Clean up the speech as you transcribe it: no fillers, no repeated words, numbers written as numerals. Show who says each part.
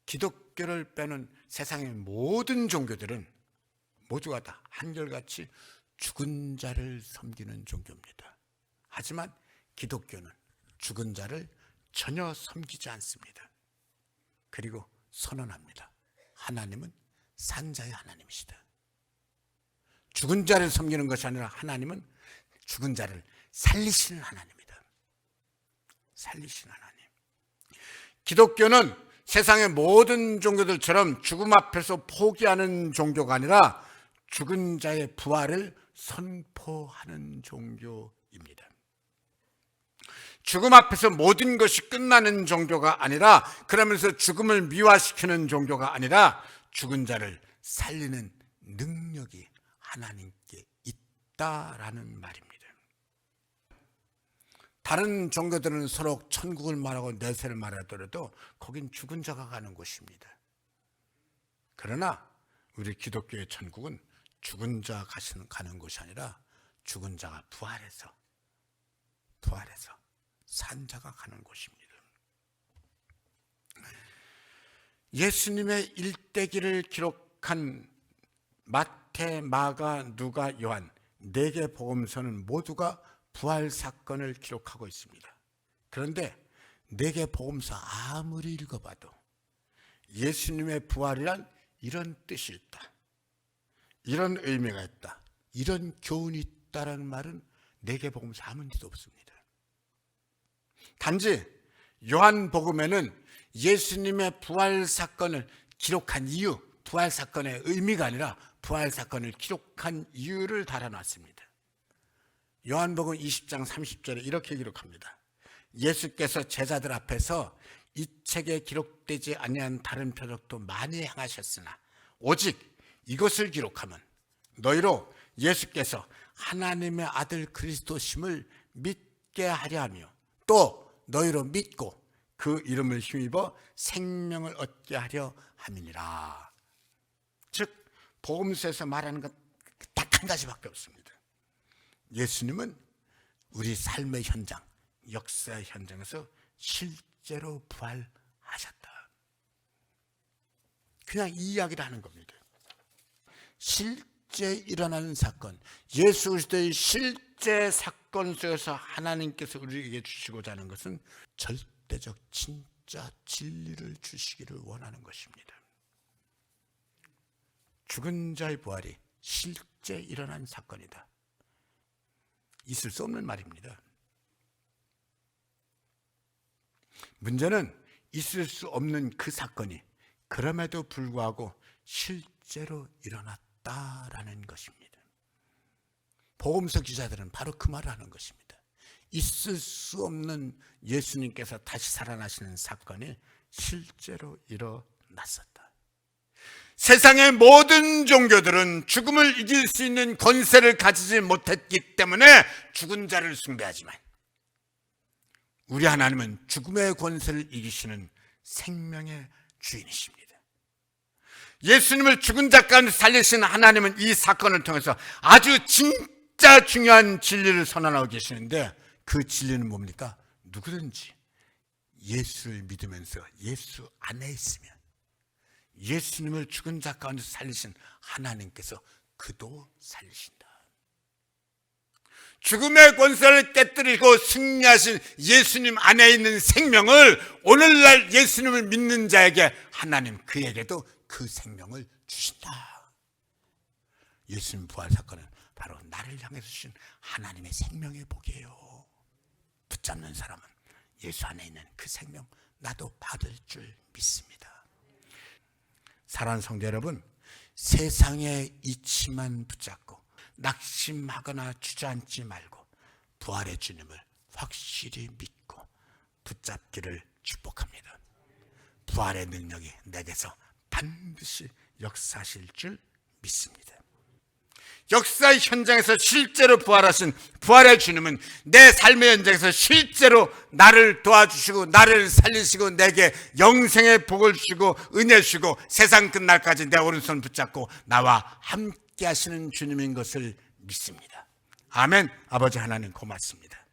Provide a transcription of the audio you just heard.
Speaker 1: 기독교를 빼는 세상의 모든 종교들은 모두가 다 한결같이 죽은 자를 섬기는 종교입니다. 하지만 기독교는 죽은 자를 전혀 섬기지 않습니다. 그리고 선언합니다. 하나님은 산자의 하나님이시다. 죽은 자를 섬기는 것이 아니라 하나님은 죽은 자를 살리시는 하나님이다. 살리시는 하나님. 기독교는 세상의 모든 종교들처럼 죽음 앞에서 포기하는 종교가 아니라 죽은 자의 부활을 선포하는 종교입니다. 죽음 앞에서 모든 것이 끝나는 종교가 아니라, 그러면서 죽음을 미화시키는 종교가 아니라 죽은 자를 살리는 능력이 하나님께 있다라는 말입니다. 다른 종교들은 서로 천국을 말하고 내세를 말하더라도 거긴 죽은 자가 가는 곳입니다. 그러나 우리 기독교의 천국은 죽은 자가 가는 곳이 아니라 죽은 자가 부활해서 산자가 가는 곳입니다. 예수님의 일대기를 기록한 마태, 마가, 누가, 요한 4개 복음서는 모두가 부활 사건을 기록하고 있습니다. 그런데 4개 복음서 아무리 읽어봐도 예수님의 부활이란 이런 뜻이 있다, 이런 의미가 있다, 이런 교훈이 있다라는 말은 4개 복음서 아무 데도 없습니다. 단지 요한복음에는 예수님의 부활 사건을 기록한 이유, 부활 사건의 의미가 아니라 부활 사건을 기록한 이유를 달아놨습니다. 요한복음 20장 30절에 이렇게 기록합니다. 예수께서 제자들 앞에서 이 책에 기록되지 아니한 다른 표적도 많이 행하셨으나 오직 이것을 기록하면 너희로 예수께서 하나님의 아들 그리스도심을 믿게 하려 하며 또 너희로 믿고 그 이름을 힘입어 생명을 얻게 하려 함이니라. 즉 복음서에서 말하는 건 딱 한 가지밖에 없습니다. 예수님은 우리 삶의 현장, 역사의 현장에서 실제로 부활하셨다. 그냥 이 이야기를 하는 겁니다. 실제 일어나는 사건, 예수 그리스도의 실제 사건 속에서 하나님께서 우리에게 주시고자 하는 것은 절대적 진짜 진리를 주시기를 원하는 것입니다. 죽은 자의 부활이 실제 일어난 사건이다. 있을 수 없는 말입니다. 문제는 있을 수 없는 그 사건이 그럼에도 불구하고 실제로 일어났다라는 것입니다. 복음서 기자들은 바로 그 말을 하는 것입니다. 있을 수 없는 예수님께서 다시 살아나시는 사건이 실제로 일어났었다. 세상의 모든 종교들은 죽음을 이길 수 있는 권세를 가지지 못했기 때문에 죽은 자를 숭배하지만 우리 하나님은 죽음의 권세를 이기시는 생명의 주인이십니다. 예수님을 죽은 자 가운데 살리신 하나님은 이 사건을 통해서 아주 진짜 중요한 진리를 선언하고 계시는데, 그 진리는 뭡니까? 누구든지 예수를 믿으면서 예수 안에 있으면 예수님을 죽은 자 가운데 살리신 하나님께서 그도 살리신다. 죽음의 권세를 깨뜨리고 승리하신 예수님 안에 있는 생명을 오늘날 예수님을 믿는 자에게 하나님 그에게도 그 생명을 주신다. 예수님 부활 사건은 바로 나를 향해서 주신 하나님의 생명의 복이에요. 붙잡는 사람은 예수 안에 있는 그 생명 나도 받을 줄 믿습니다. 사랑하는 성도 여러분, 세상의 이치만 붙잡고 낙심하거나 주저앉지 말고 부활의 주님을 확실히 믿고 붙잡기를 축복합니다. 부활의 능력이 내게서 반드시 역사하실 줄 믿습니다. 역사의 현장에서 실제로 부활하신 부활의 주님은 내 삶의 현장에서 실제로 나를 도와주시고 나를 살리시고 내게 영생의 복을 주시고 은혜 주시고 세상 끝날까지 내 오른손 붙잡고 나와 함께 하시는 주님인 것을 믿습니다. 아멘. 아버지 하나님 고맙습니다.